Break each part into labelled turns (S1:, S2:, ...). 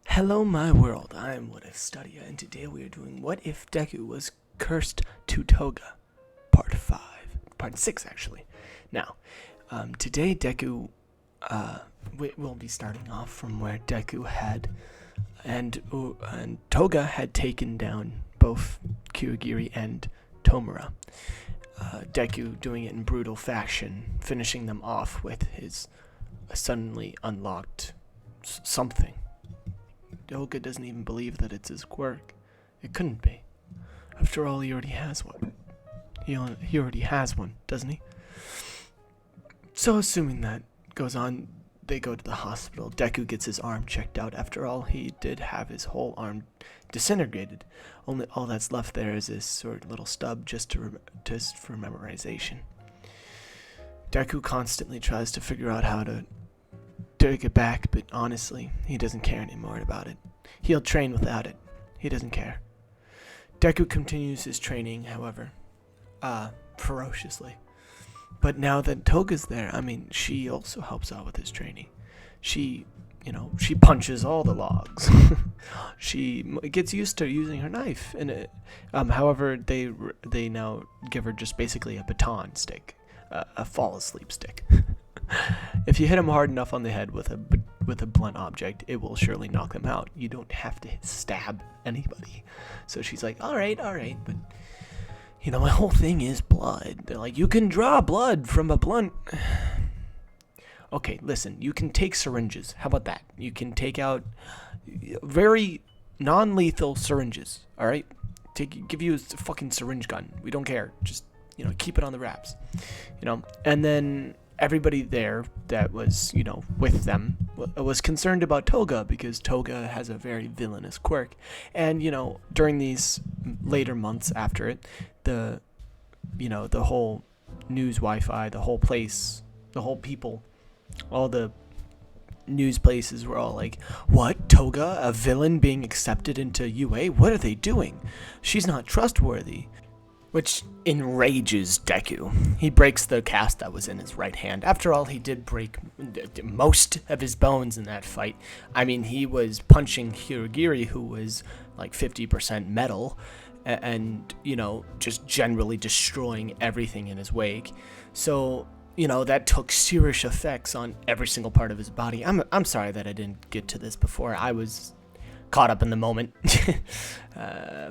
S1: Hello, my world. I am What If Studia, and today we are doing What If Deku Was Cursed to Toga, Part 5. Part 6, actually. Now, today Deku, we'll be starting off from where Deku had, and Toga had taken down both Kirigiri and Tomura. Deku doing it in brutal fashion, finishing them off with his suddenly unlocked something. Toga doesn't even believe that it's his quirk. It couldn't be. After all, he already has one. He already has one, doesn't he? So assuming that goes on, they go to the hospital. Deku gets his arm checked out. After all, he did have his whole arm disintegrated. Only all that's left there is this sort of little stub just for memorization. Deku constantly tries to figure out how to take it back, but honestly, he doesn't care anymore about it. He'll train without it. He doesn't care. Deku continues his training, however, ferociously. But now that Toga's there, she also helps out with his training. She punches all the logs. She gets used to using her knife, and however, they now give her just basically a baton stick, a fall asleep stick. If you hit them hard enough on the head with a blunt object, it will surely knock them out. You don't have to stab anybody. So she's like, all right, but my whole thing is blood. They're like, you can draw blood from a blunt. Okay, listen, you can take syringes. How about that? You can take out very non-lethal syringes. All right, give you a fucking syringe gun. We don't care. Just keep it on the wraps. And then everybody there that was, with them was concerned about Toga because Toga has a very villainous quirk. And, during these later months after it, the whole news Wi-Fi, the whole place, the whole people, all the news places were all like, what? Toga, a villain being accepted into UA? What are they doing? She's not trustworthy. Which enrages Deku. He breaks the cast that was in his right hand. After all, he did break most of his bones in that fight. He was punching Kirigiri, who was like 50% metal, and, just generally destroying everything in his wake. So, that took serious effects on every single part of his body. I'm sorry that I didn't get to this before. I was caught up in the moment.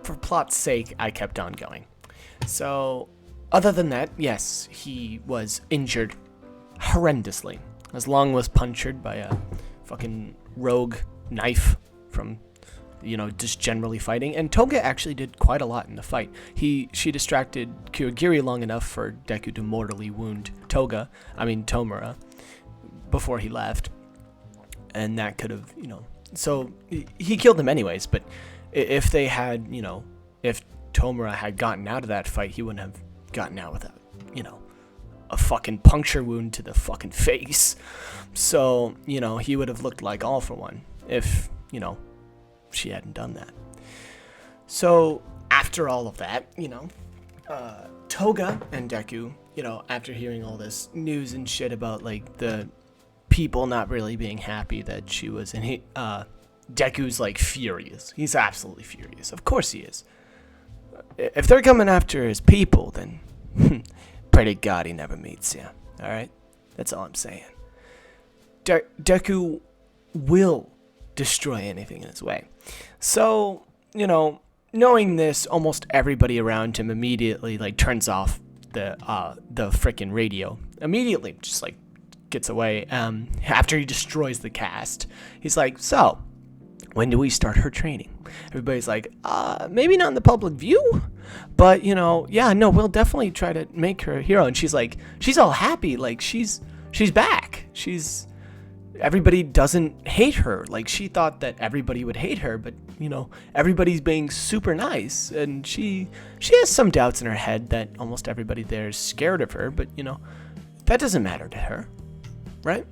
S1: For plot's sake, I kept on going. So, other than that, yes, he was injured horrendously. His lung was punctured by a fucking rogue knife from, just generally fighting. And Toga actually did quite a lot in the fight. She distracted Kirigiri long enough for Deku to mortally wound Tomura, before he left. And that could have, so he killed him anyways. But if they had, if Tomura had gotten out of that fight, he wouldn't have gotten out without, a fucking puncture wound to the fucking face. So, he would have looked like All For One if, she hadn't done that. So, after all of that, Toga and Deku, after hearing all this news and shit about, like, the people not really being happy that she was in, Deku's, like, furious. He's absolutely furious. Of course he is. If they're coming after his people, then pray to God he never meets you. Alright? That's all I'm saying. Deku will destroy anything in his way. So, knowing this, almost everybody around him immediately, like, turns off the frickin' radio. Immediately, just, like, gets away. After he destroys the cast, he's like, so, when do we start her training? Everybody's like, maybe not in the public view, but, we'll definitely try to make her a hero. And she's like, she's all happy, like, she's back. Everybody doesn't hate her. Like, she thought that everybody would hate her, but, everybody's being super nice. And she has some doubts in her head that almost everybody there is scared of her, but, that doesn't matter to her, right?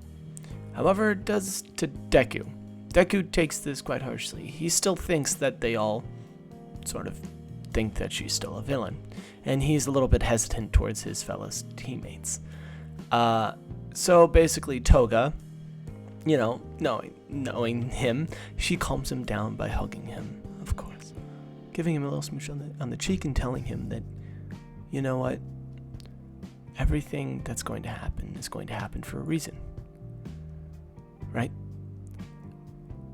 S1: However, it does to Deku. Deku takes this quite harshly. He still thinks that they all sort of think that she's still a villain, and he's a little bit hesitant towards his fellow teammates. So basically, Toga, knowing him, she calms him down by hugging him, of course, giving him a little smooch on the cheek and telling him that, you know what, everything that's going to happen is going to happen for a reason, right?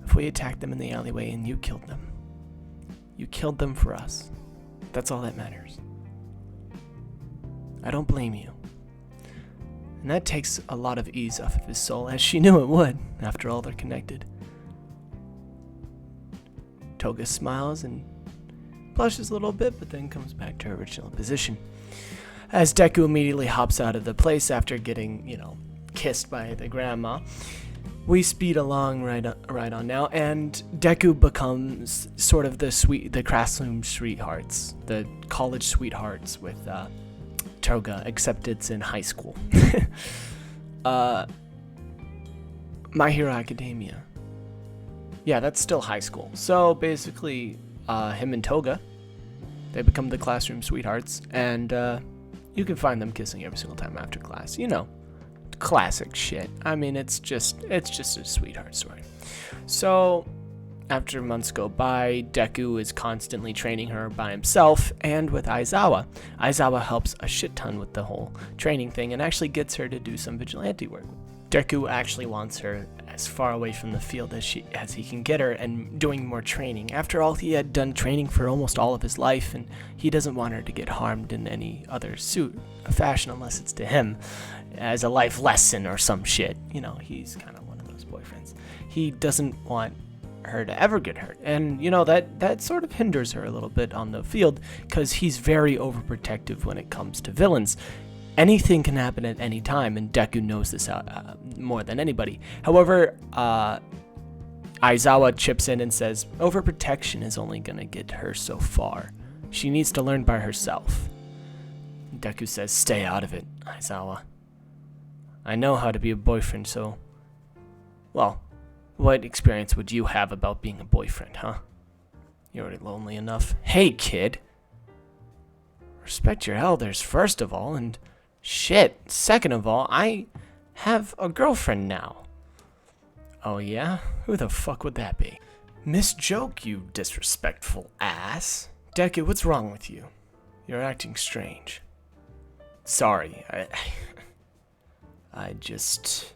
S1: If we attacked them in the alleyway and you killed them for us. That's all that matters. I don't blame you. And that takes a lot of ease off of his soul, as she knew it would. After all, they're connected. Toga smiles and blushes a little bit, but then comes back to her original position. As Deku immediately hops out of the place after getting, kissed by the grandma, we speed along right on now, and Deku becomes sort of the classroom sweethearts, the college sweethearts with Toga, except it's in high school. My Hero Academia. Yeah, that's still high school. So basically, him and Toga, they become the classroom sweethearts, and you can find them kissing every single time after class. Classic shit. I mean, it's just a sweetheart story. So, after months go by, Deku is constantly training her by himself and with Aizawa. Aizawa helps a shit ton with the whole training thing and actually gets her to do some vigilante work. Deku actually wants her as far away from the field as he can get her and doing more training. After all, he had done training for almost all of his life, and he doesn't want her to get harmed in any other fashion unless it's to him as a life lesson or some shit. He's kind of one of those boyfriends. He doesn't want her to ever get hurt, and that sort of hinders her a little bit on the field because he's very overprotective when it comes to villains. Anything can happen at any time, and Deku knows this more than anybody. However, Aizawa chips in and says overprotection is only gonna get her so far. She needs to learn by herself. Deku says, stay out of it, Aizawa. I know how to be a boyfriend, so... Well, what experience would you have about being a boyfriend, huh? You're already lonely enough. Hey, kid! Respect your elders, first of all, and... Shit, second of all, I have a girlfriend now. Oh yeah? Who the fuck would that be? Miss Joke, you disrespectful ass. Deku, what's wrong with you? You're acting strange. Sorry, I just...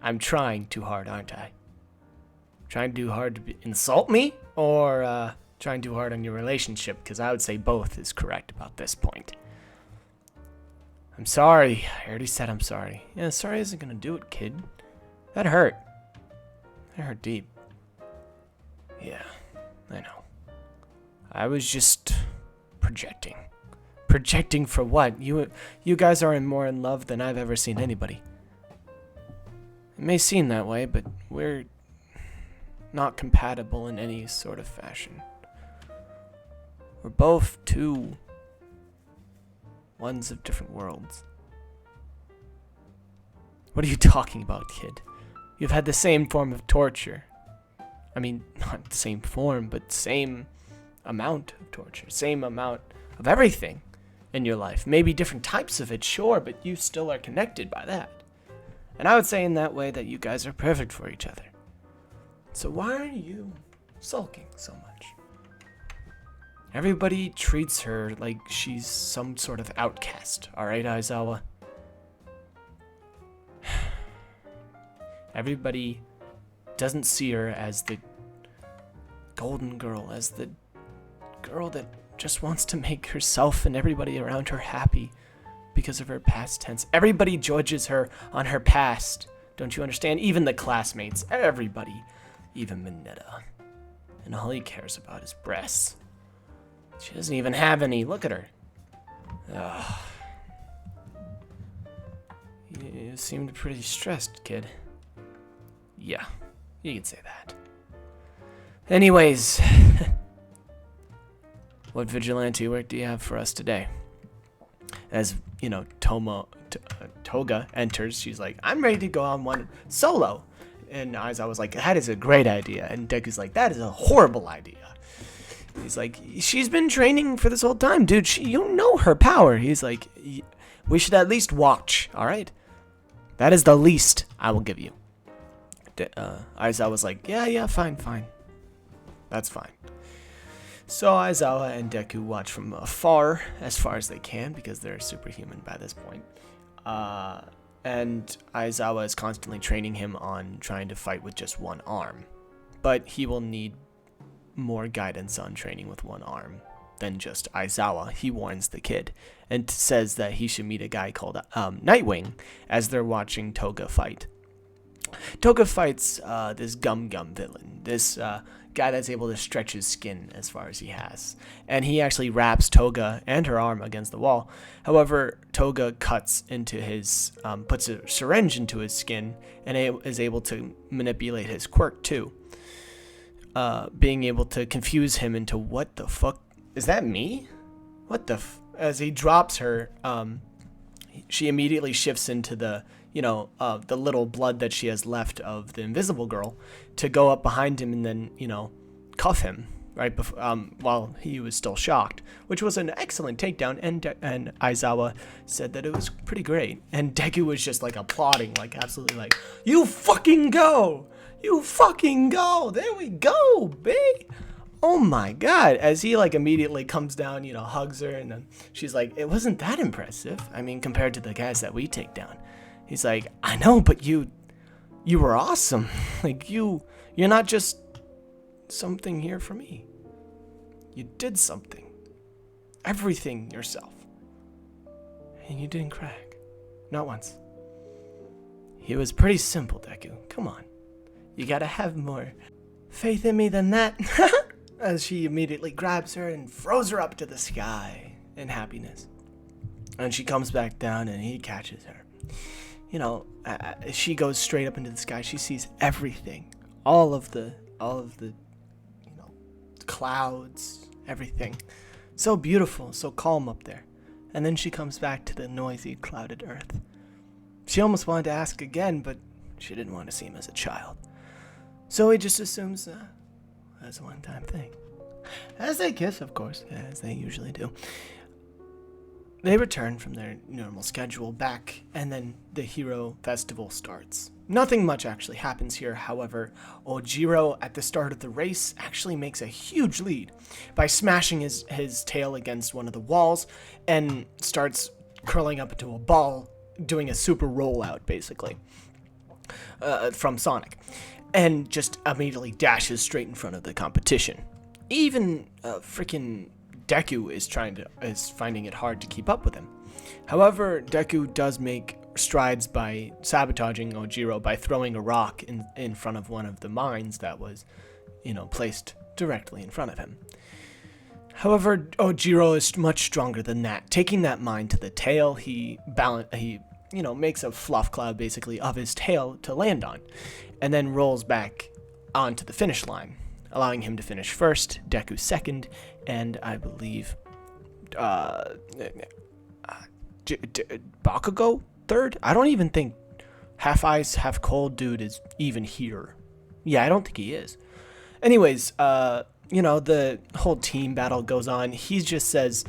S1: I'm trying too hard, aren't I? Trying too hard to insult me? Or, trying too hard on your relationship? Because I would say both is correct about this point. I'm sorry. I already said I'm sorry. Yeah, sorry isn't gonna do it, kid. That hurt. That hurt deep. Yeah, I know. I was just projecting. Projecting for what? You guys are more in love than I've ever seen anybody. It may seem that way, but we're not compatible in any sort of fashion. We're both two ones of different worlds. What are you talking about, kid? You've had the same form of torture. I mean, not the same form, but same amount of torture. Same amount of everything in your life. Maybe different types of it, sure, but you still are connected by that. And I would say in that way that you guys are perfect for each other. So why are you sulking so much? Everybody treats her like she's some sort of outcast, alright, Aizawa? Everybody doesn't see her as the golden girl, as the girl that just wants to make herself and everybody around her happy because of her past tense. Everybody judges her on her past. Don't you understand? Even the classmates, everybody, even Mineta. And all he cares about is breasts. She doesn't even have any. Look at her. Ugh. You seemed pretty stressed, kid. Yeah, you can say that. Anyways, what vigilante work do you have for us today? As, Toga enters, she's like, I'm ready to go on one solo. And Aizawa was like, that is a great idea. And Deku's like, that is a horrible idea. He's like, she's been training for this whole time, dude. You know her power. He's like, We should at least watch, alright? That is the least I will give you. Aizawa's like, yeah, fine. That's fine. So Aizawa and Deku watch from afar, as far as they can, because they're superhuman by this point. And Aizawa is constantly training him on trying to fight with just one arm. But he will need more guidance on training with one arm than just Aizawa. He warns the kid and says that he should meet a guy called Nightwing as they're watching Toga fight. Toga fights this Gum villain, this guy that's able to stretch his skin as far as he has. And he actually wraps Toga and her arm against the wall. However, Toga cuts into his, puts a syringe into his skin and is able to manipulate his quirk too. Being able to confuse him into, what the fuck? Is that me? What the as he drops her, she immediately shifts into the, the little blood that she has left of the invisible girl to go up behind him and then, cuff him, right? While he was still shocked, which was an excellent takedown. And Aizawa said that it was pretty great. And Deku was just like applauding, like absolutely like, you fucking go! You fucking go! There we go, babe! Oh my god, as he like immediately comes down, hugs her, and then she's like, it wasn't that impressive. I mean, compared to the guys that we take down. He's like, I know, but you were awesome. Like you're not just something here for me. You did something. Everything yourself. And you didn't crack. Not once. It was pretty simple, Deku. Come on. You gotta have more faith in me than that. As she immediately grabs her and throws her up to the sky in happiness. And she comes back down and he catches her. She goes straight up into the sky. She sees everything. All of the clouds, everything. So beautiful, so calm up there. And then she comes back to the noisy, clouded earth. She almost wanted to ask again, but she didn't want to seem as a child. So he just assumes that's a one-time thing. As they kiss, of course, as they usually do. They return from their normal schedule back, and then the Hero Festival starts. Nothing much actually happens here. However, Ojiro at the start of the race actually makes a huge lead by smashing his tail against one of the walls and starts curling up into a ball, doing a super rollout basically from Sonic, and just immediately dashes straight in front of the competition. Even freaking Deku is finding it hard to keep up with him. However, Deku does make strides by sabotaging Ojiro by throwing a rock in front of one of the mines that was, placed directly in front of him. However, Ojiro is much stronger than that. Taking that mine to the tail, he makes a fluff cloud basically of his tail to land on, and then rolls back onto the finish line, allowing him to finish first, Deku second, and I believe Bakugo third? I don't even think Half Ice, Half Cold dude is even here. Yeah, I don't think he is. Anyways, the whole team battle goes on. He just says,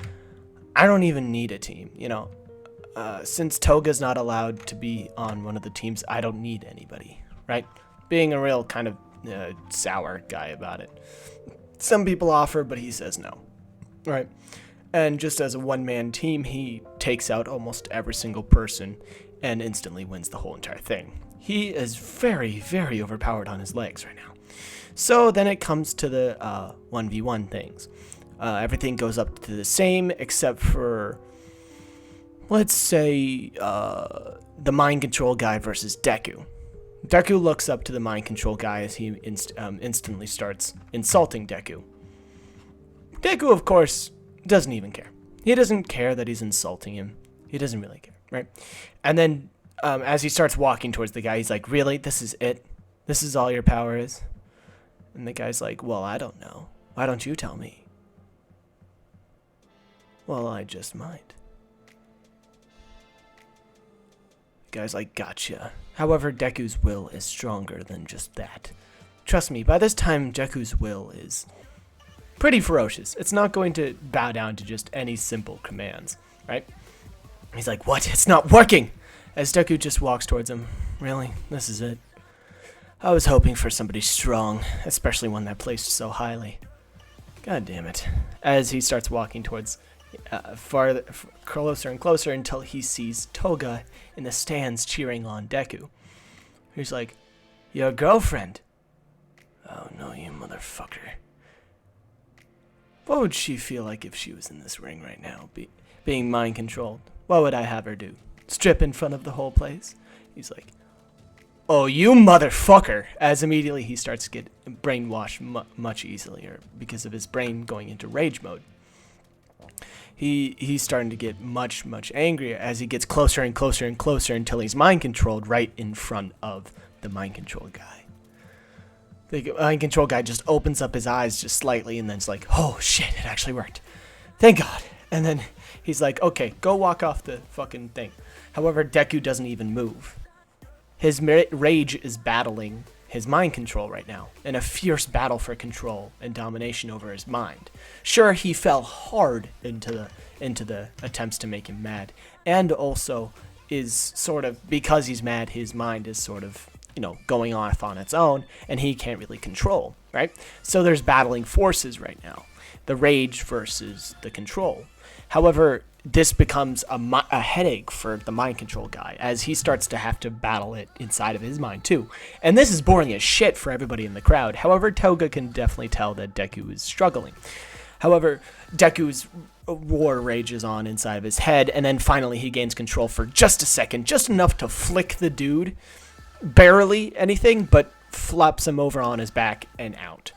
S1: I don't even need a team, since Toga's not allowed to be on one of the teams, I don't need anybody, right? Being a real kind of sour guy about it. Some people offer, but he says no, right? And just as a one-man team, he takes out almost every single person and instantly wins the whole entire thing. He is very, very overpowered on his legs right now. So then it comes to the 1v1 things. Everything goes up to the same except for, let's say, the mind control guy versus Deku. Deku looks up to the mind control guy as he instantly starts insulting Deku. Deku, of course, doesn't even care. He doesn't care that he's insulting him. He doesn't really care, right? And then as he starts walking towards the guy, he's like, really? This is it? This is all your power is? And the guy's like, well, I don't know. Why don't you tell me? Well, I just might. The guy's like, gotcha. However, Deku's will is stronger than just that. Trust me, by this time, Deku's will is pretty ferocious. It's not going to bow down to just any simple commands, right? He's like, what? It's not working! As Deku just walks towards him. Really? This is it? I was hoping for somebody strong, especially one that placed so highly. God damn it. As he starts walking towards closer and closer until he sees Toga in the stands cheering on Deku. He's like, your girlfriend? Oh no, you motherfucker. What would she feel like if she was in this ring right now, being mind controlled? What would I have her do? Strip in front of the whole place? He's like, oh, you motherfucker! As immediately he starts to get brainwashed much easier because of his brain going into rage mode. He's starting to get much angrier as he gets closer and closer and closer until he's mind controlled right in front of the mind control guy. The mind control guy just opens up his eyes just slightly and then it's like, oh shit, it actually worked. Thank God. And then he's like, okay, go walk off the fucking thing. However, Deku doesn't even move. His rage is battling his mind control right now, in a fierce battle for control and domination over his mind. Sure, he fell hard into the attempts to make him mad, and also is sort of, because he's mad, his mind is sort of, going off on its own, and he can't really control, right? So there's battling forces right now, the rage versus the control. However, this becomes a headache for the mind control guy as he starts to have to battle it inside of his mind too. And this is boring as shit for everybody in the crowd. However, Toga can definitely tell that Deku is struggling. However, Deku's war rages on inside of his head, and then finally he gains control for just a second, just enough to flick the dude. Barely anything, but flops him over on his back and out.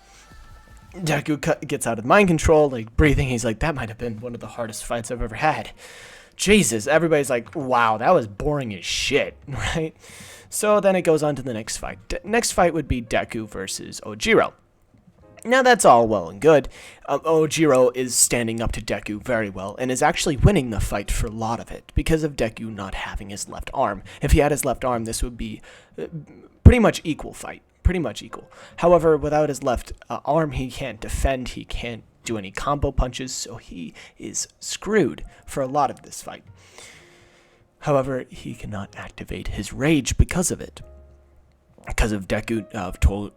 S1: Deku gets out of mind control, like breathing. He's like, that might have been one of the hardest fights I've ever had. Jesus, everybody's like, wow, that was boring as shit, right? So then it goes on to the next fight. Next fight would be Deku versus Ojiro. Now that's all well and good. Ojiro is standing up to Deku very well and is actually winning the fight for a lot of it because of Deku not having his left arm. If he had his left arm, this would be pretty much equal fight. Pretty much equal. However, without his left arm, he can't defend, he can't do any combo punches, so he is screwed for a lot of this fight. However, he cannot activate his rage because of it. Because of Toga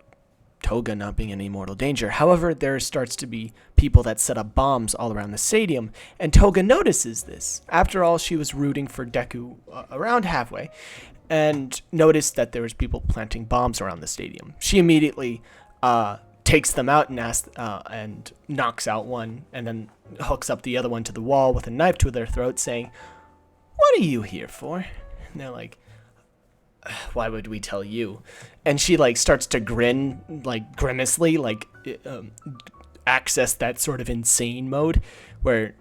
S1: not being in any mortal danger. However, there starts to be people that set up bombs all around the stadium, and Toga notices this. After all, she was rooting for Deku around halfway, and noticed that there was people planting bombs around the stadium. She immediately takes them out and knocks out one, and then hooks up the other one to the wall with a knife to their throat, saying, "What are you here for?" And they're like, "Why would we tell you?" And she starts to grin, grimacely, access that sort of insane mode where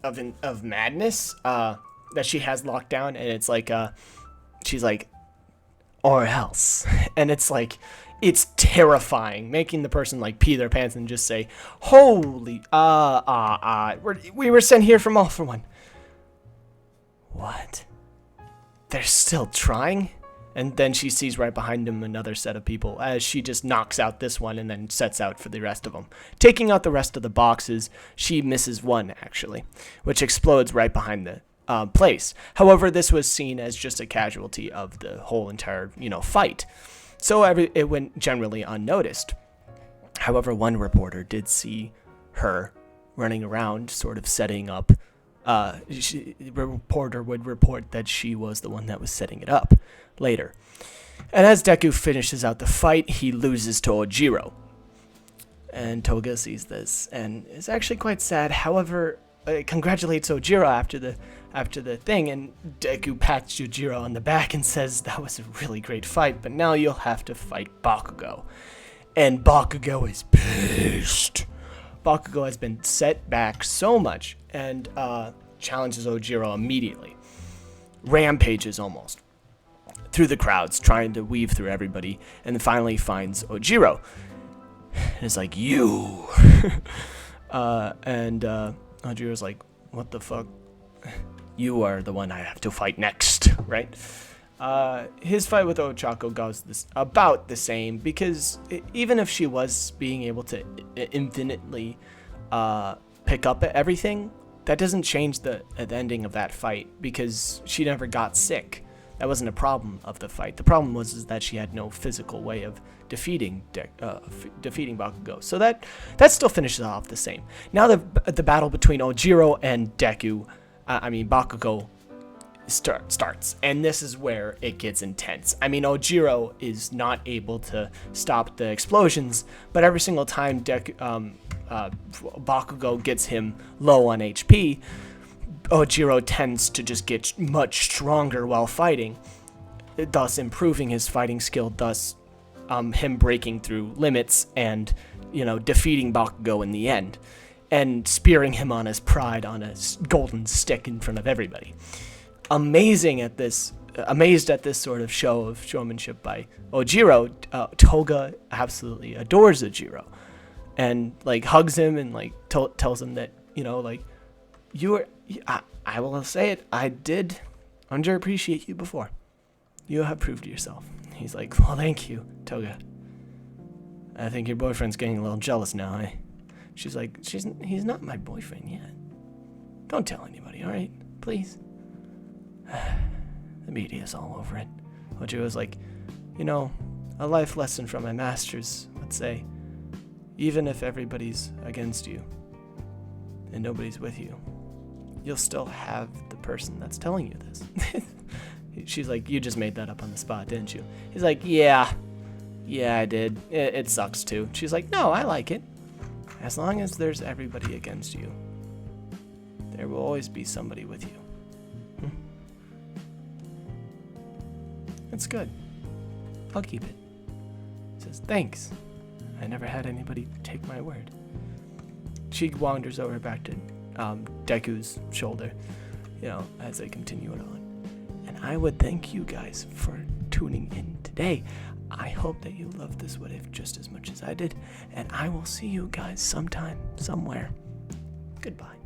S1: of madness that she has locked down, and it's she's like, or else. And it's terrifying, making the person pee their pants and just say, holy, we were sent here from All For One. What? They're still trying? And then she sees right behind him another set of people as she just knocks out this one and then sets out for the rest of them. Taking out the rest of the boxes, she misses one, actually, which explodes right behind the place. However, this was seen as just a casualty of the whole entire, fight. So it went generally unnoticed. However, one reporter did see her running around, sort of setting up. The reporter would report that she was the one that was setting it up later. And as Deku finishes out the fight, he loses to Ojiro. And Toga sees this and is actually quite sad. However, congratulates Ojiro after the thing, and Deku pats Ojiro on the back and says, that was a really great fight, but now you'll have to fight Bakugo. And Bakugo is pissed. Bakugo has been set back so much and challenges Ojiro immediately. Rampages almost through the crowds, trying to weave through everybody, and then finally finds Ojiro. And it's like, you. And Ojiro's like, what the fuck? You are the one I have to fight next, right? His fight with Ochako goes about the same, because even if she was being able to infinitely pick up everything that doesn't change the ending of that fight because she never got sick. That wasn't a problem of the fight. The problem was that she had no physical way of defeating Bakugo. So that still finishes off the same. Now the battle between Ojiro and Bakugo starts, and this is where it gets intense. I mean, Ojiro is not able to stop the explosions, but every single time Bakugo gets him low on HP, Ojiro tends to just get much stronger while fighting, thus improving his fighting skill, thus him breaking through limits and, defeating Bakugo in the end, and spearing him on his pride on a golden stick in front of everybody. Amazed at this sort of show of showmanship by Ojiro. Toga absolutely adores Ojiro, and hugs him and tells him that I will say it, I did underappreciate you before. You have proved yourself. He's like, well, thank you, Toga. I think your boyfriend's getting a little jealous now, eh? She's like, he's not my boyfriend yet. Don't tell anybody, all right? Please. The media's all over it. Ojiro's like, a life lesson from my masters would say, even if everybody's against you and nobody's with you, you'll still have the person that's telling you this. She's like, you just made that up on the spot, didn't you? He's like, yeah, I did. It sucks too. She's like, no, I like it. As long as there's everybody against you, there will always be somebody with you. It's good. I'll keep it. Says, thanks. I never had anybody take my word. She wanders over back to Deku's shoulder, as they continue it on. And I would thank you guys for tuning in today. I hope that you loved this What If just as much as I did, and I will see you guys sometime, somewhere. Goodbye.